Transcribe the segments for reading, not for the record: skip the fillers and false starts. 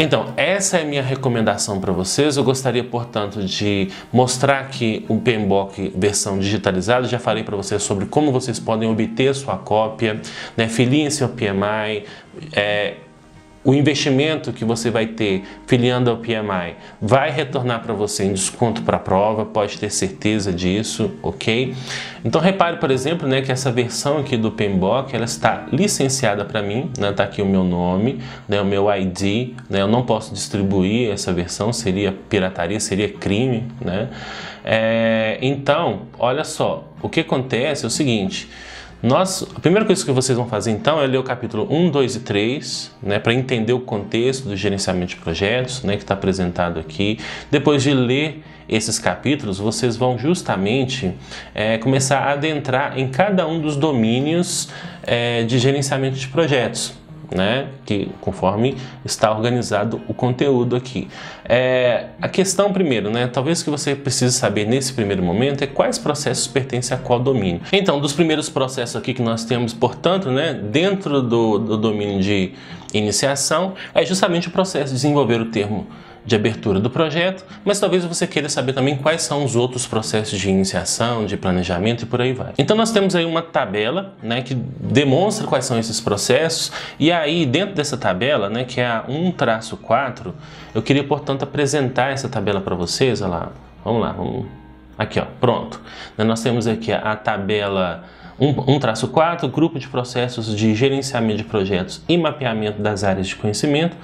Então, essa é a minha recomendação para vocês. Eu gostaria, portanto, de mostrar aqui o PMBOK versão digitalizada. Já falei para vocês sobre como vocês podem obter sua cópia, né? Filiem seu PMI, o investimento que você vai ter filiando ao PMI vai retornar para você em desconto para a prova, pode ter certeza disso, ok? Então repare, por exemplo, né, que essa versão aqui do PMBOK, ela está licenciada para mim, né, tá aqui o meu nome, né, o meu ID, né, eu não posso distribuir essa versão, seria pirataria, seria crime, né? Então, olha só, o que acontece é o seguinte. A primeira coisa que vocês vão fazer então é ler o capítulo 1, 2 e 3, né, para entender o contexto do gerenciamento de projetos, né, que está apresentado aqui. Depois de ler esses capítulos, vocês vão justamente começar a adentrar em cada um dos domínios de gerenciamento de projetos, né, que conforme está organizado o conteúdo aqui. A questão primeiro, né, talvez que você precise saber nesse primeiro momento é quais processos pertencem a qual domínio. Então, dos primeiros processos aqui que nós temos, portanto, né, dentro do domínio de iniciação, é justamente o processo de desenvolver o termo de abertura do projeto, mas talvez você queira saber também quais são os outros processos de iniciação, de planejamento e por aí vai. Então nós temos aí uma tabela, né, que demonstra quais são esses processos, e aí dentro dessa tabela, né, que é a 1-4, eu queria, portanto, apresentar essa tabela para vocês. Olha lá, vamos lá, aqui, ó, pronto. Nós temos aqui a tabela 1-4, grupo de processos de gerenciamento de projetos e mapeamento das áreas de conhecimento.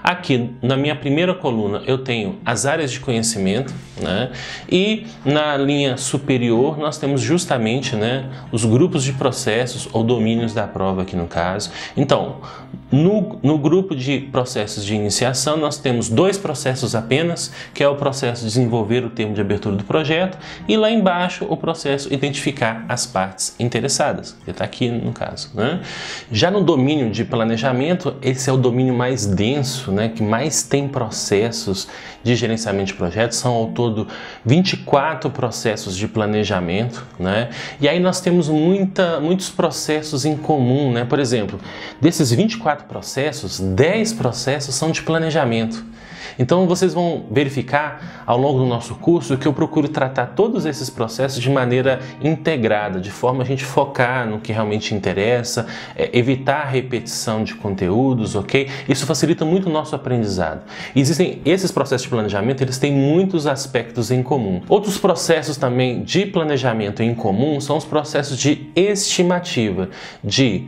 Aqui na minha primeira coluna eu tenho as áreas de conhecimento, né? E na linha superior nós temos justamente, né, os grupos de processos ou domínios da prova aqui no caso. Então, no grupo de processos de iniciação nós temos 2 processos apenas, que é o processo de desenvolver o termo de abertura do projeto e lá embaixo o processo identificar as partes interessadas, que está aqui no caso, né? Já no domínio de planejamento, esse é o domínio mais denso, né, que mais tem processos de gerenciamento de projetos, são ao todo 24 processos de planejamento, né? E aí nós temos muitos processos em comum, né? Por exemplo, desses 24 processos, 10 processos são de planejamento. Então vocês vão verificar ao longo do nosso curso que eu procuro tratar todos esses processos de maneira integrada, de forma a gente focar no que realmente interessa, evitar a repetição de conteúdos, ok? Isso facilita muito o nosso aprendizado. Existem esses processos de planejamento, eles têm muitos aspectos em comum. Outros processos também de planejamento em comum são os processos de estimativa, de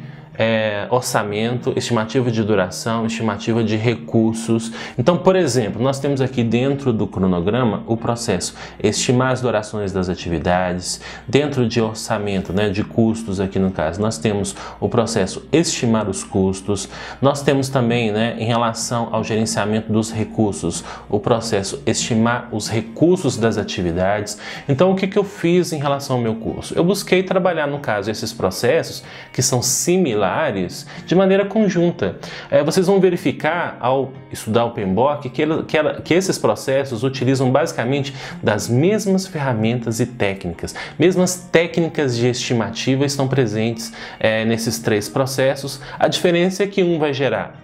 orçamento, estimativa de duração, estimativa de recursos. Então, por exemplo, nós temos aqui dentro do cronograma o processo estimar as durações das atividades. Dentro de orçamento, né, de custos aqui no caso, nós temos o processo estimar os custos. Nós temos também, né, em relação ao gerenciamento dos recursos, o processo estimar os recursos das atividades. Então, o que eu fiz em relação ao meu curso? Eu busquei trabalhar, no caso, esses processos que são similares de maneira conjunta. Vocês vão verificar ao estudar o PMBOK que esses processos utilizam basicamente das mesmas ferramentas e técnicas. Mesmas técnicas de estimativa estão presentes nesses 3 processos. A diferença é que um vai gerar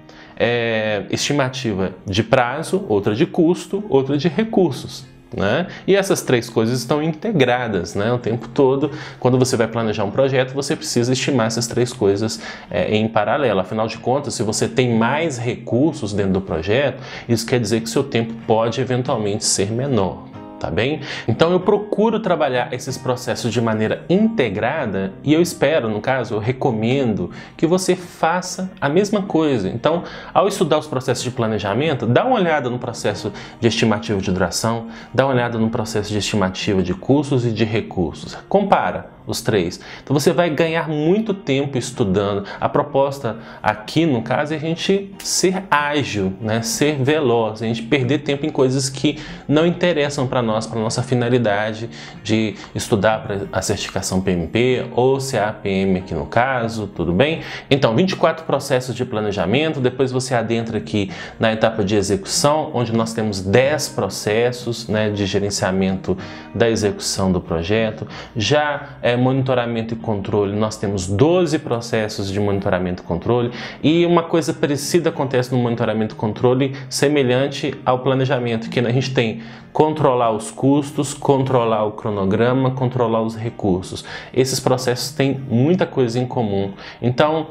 estimativa de prazo, outra de custo, outra de recursos, né? E essas 3 coisas estão integradas, né, o tempo todo. Quando você vai planejar um projeto, você precisa estimar essas 3 coisas em paralelo. Afinal de contas, se você tem mais recursos dentro do projeto, isso quer dizer que seu tempo pode eventualmente ser menor. Tá bem? Então eu procuro trabalhar esses processos de maneira integrada e eu espero, no caso, eu recomendo que você faça a mesma coisa. Então, ao estudar os processos de planejamento, dá uma olhada no processo de estimativa de duração, dá uma olhada no processo de estimativa de custos e de recursos. Compara os 3. Então você vai ganhar muito tempo estudando. A proposta aqui, no caso, é a gente ser ágil, né? Ser veloz, a gente perder tempo em coisas que não interessam para nós, para nossa finalidade de estudar para a certificação PMP ou CAPM aqui no caso, tudo bem? Então, 24 processos de planejamento, depois você adentra aqui na etapa de execução, onde nós temos 10 processos, né, de gerenciamento da execução do projeto. Já monitoramento e controle, nós temos 12 processos de monitoramento e controle, e uma coisa parecida acontece no monitoramento e controle, semelhante ao planejamento, que a gente tem controlar os custos, controlar o cronograma, controlar os recursos. Esses processos têm muita coisa em comum. Então,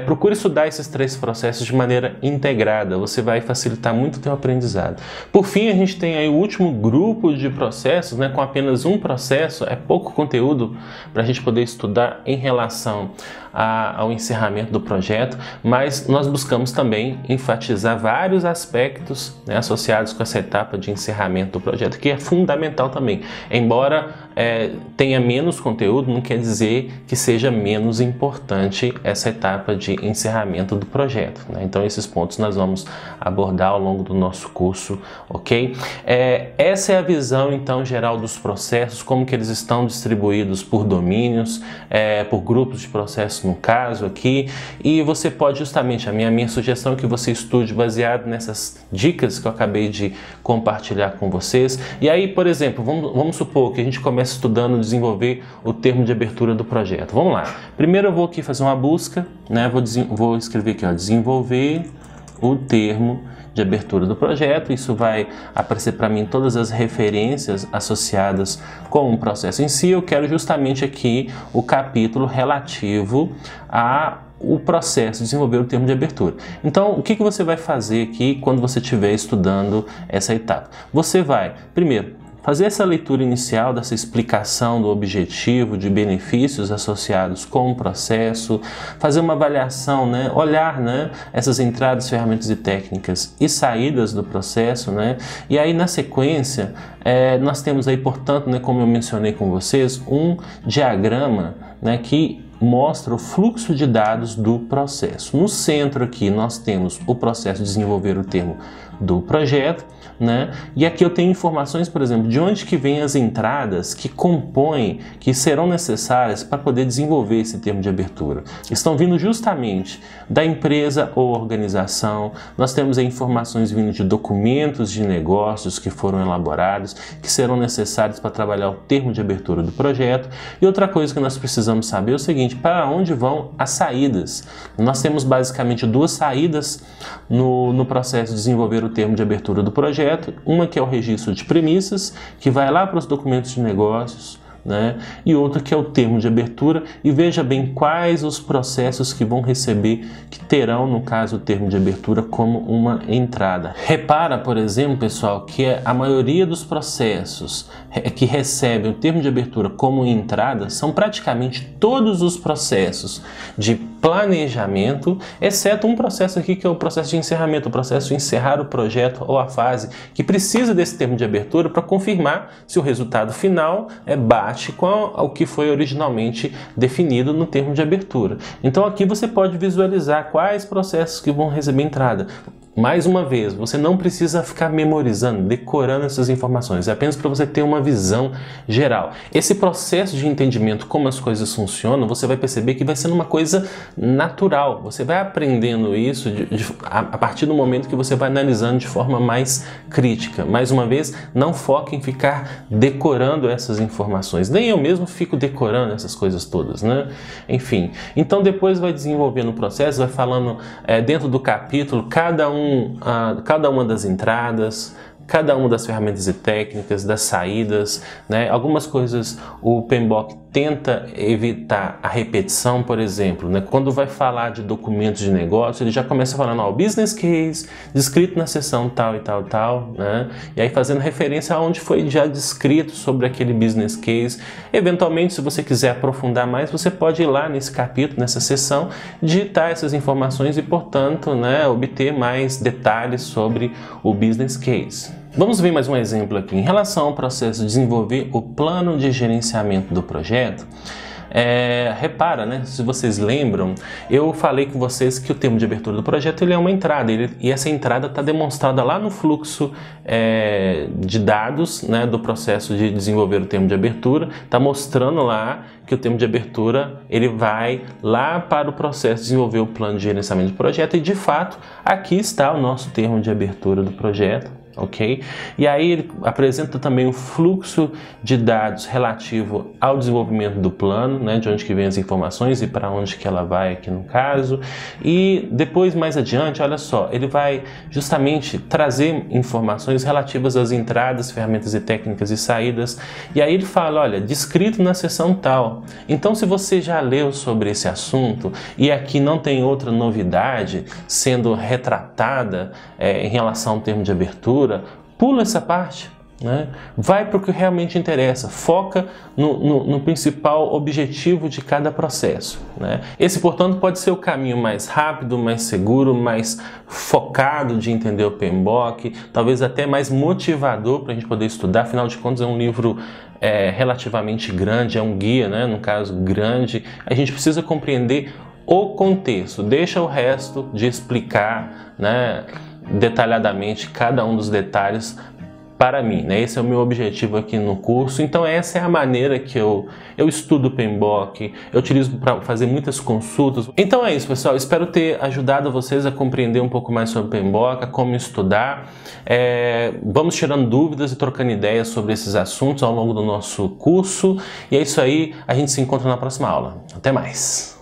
procure estudar esses 3 processos de maneira integrada, você vai facilitar muito o teu aprendizado. Por fim, a gente tem aí o último grupo de processos, né, com apenas um processo, é pouco conteúdo para a gente poder estudar em relação ao encerramento do projeto, mas nós buscamos também enfatizar vários aspectos, né, associados com essa etapa de encerramento do projeto, que é fundamental também. Embora tenha menos conteúdo, não quer dizer que seja menos importante essa etapa de encerramento do projeto, né? Então esses pontos nós vamos abordar ao longo do nosso curso, ok? Essa é a visão então geral dos processos, como que eles estão distribuídos por domínios, por grupos de processos no caso aqui, e você pode justamente, a minha sugestão é que você estude baseado nessas dicas que eu acabei de compartilhar com vocês. E aí, por exemplo, vamos supor que a gente comece estudando desenvolver o termo de abertura do projeto. Vamos lá. Primeiro eu vou aqui fazer uma busca, né? Vou escrever aqui, ó, desenvolver o termo de abertura do projeto. Isso vai aparecer para mim todas as referências associadas com o processo em si. Eu quero justamente aqui o capítulo relativo o processo de desenvolver o termo de abertura. Então, o que você vai fazer aqui quando você estiver estudando essa etapa? Você vai, primeiro, fazer essa leitura inicial dessa explicação do objetivo, de benefícios associados com o processo, fazer uma avaliação, né? Olhar, né, essas entradas, ferramentas e técnicas e saídas do processo, né? E aí, na sequência, nós temos aí, portanto, né, como eu mencionei com vocês, um diagrama, né, que mostra o fluxo de dados do processo. No centro aqui nós temos o processo de desenvolver o termo do projeto, né? E aqui eu tenho informações, por exemplo, de onde que vêm as entradas que compõem, que serão necessárias para poder desenvolver esse termo de abertura. Estão vindo justamente da empresa ou organização. Nós temos aí informações vindo de documentos de negócios que foram elaborados, que serão necessários para trabalhar o termo de abertura do projeto. E outra coisa que nós precisamos saber é o seguinte: para onde vão as saídas? Nós temos basicamente 2 saídas no processo de desenvolver o termo de abertura do projeto. Uma que é o registro de premissas, que vai lá para os documentos de negócios, né? E outra que é o termo de abertura, e veja bem quais os processos que vão receber, que terão, no caso, o termo de abertura como uma entrada. Repara, por exemplo, pessoal, que a maioria dos processos que recebem o termo de abertura como entrada são praticamente todos os processos de planejamento, exceto um processo aqui que é o processo de encerramento, o processo de encerrar o projeto ou a fase, que precisa desse termo de abertura para confirmar se o resultado final bate com o que foi originalmente definido no termo de abertura. Então aqui você pode visualizar quais processos que vão receber entrada. Mais uma vez, você não precisa ficar memorizando, decorando essas informações, é apenas para você ter uma visão geral. Esse processo de entendimento, como as coisas funcionam, você vai perceber que vai sendo uma coisa natural. Você vai aprendendo isso a partir do momento que você vai analisando de forma mais crítica. Mais uma vez, não foque em ficar decorando essas informações. Nem eu mesmo fico decorando essas coisas todas, né? Enfim, então depois vai desenvolvendo o processo, vai falando dentro do capítulo, cada uma das entradas, cada uma das ferramentas e técnicas, das saídas, né? Algumas coisas o PMBOK tenta evitar a repetição, por exemplo, né? Quando vai falar de documentos de negócio, ele já começa falando, ó, business case, descrito na seção tal e tal, tal, né? E aí fazendo referência a onde foi já descrito sobre aquele business case. Eventualmente, se você quiser aprofundar mais, você pode ir lá nesse capítulo, nessa seção, digitar essas informações e, portanto, né, obter mais detalhes sobre o business case. Vamos ver mais um exemplo aqui. Em relação ao processo de desenvolver o plano de gerenciamento do projeto, repara, né, se vocês lembram, eu falei com vocês que o termo de abertura do projeto ele é uma entrada, e essa entrada está demonstrada lá no fluxo de dados, né, do processo de desenvolver o termo de abertura. Está mostrando lá que o termo de abertura ele vai lá para o processo de desenvolver o plano de gerenciamento do projeto, e de fato aqui está o nosso termo de abertura do projeto. ok? E aí ele apresenta também o fluxo de dados relativo ao desenvolvimento do plano, né, de onde que vem as informações e para onde que ela vai aqui no caso. E depois, mais adiante, olha só, ele vai justamente trazer informações relativas às entradas, ferramentas e técnicas e saídas. E aí ele fala, olha, descrito na seção tal. Então, se você já leu sobre esse assunto e aqui não tem outra novidade sendo retratada em relação ao termo de abertura, pula essa parte, né? Vai para o que realmente interessa, foca no principal objetivo de cada processo, né? Esse, portanto, pode ser o caminho mais rápido, mais seguro, mais focado de entender o PMBOK, talvez até mais motivador para a gente poder estudar. Afinal de contas, é um livro relativamente grande, é um guia, né? No caso, grande. A gente precisa compreender o contexto, deixa o resto de explicar, né, detalhadamente cada um dos detalhes para mim, né? Esse é o meu objetivo aqui no curso. Então essa é a maneira que eu estudo o PMBOK, eu utilizo para fazer muitas consultas. Então é isso, pessoal, espero ter ajudado vocês a compreender um pouco mais sobre o PMBOK, como estudar. Vamos tirando dúvidas e trocando ideias sobre esses assuntos ao longo do nosso curso. E é isso aí, a gente se encontra na próxima aula. Até mais!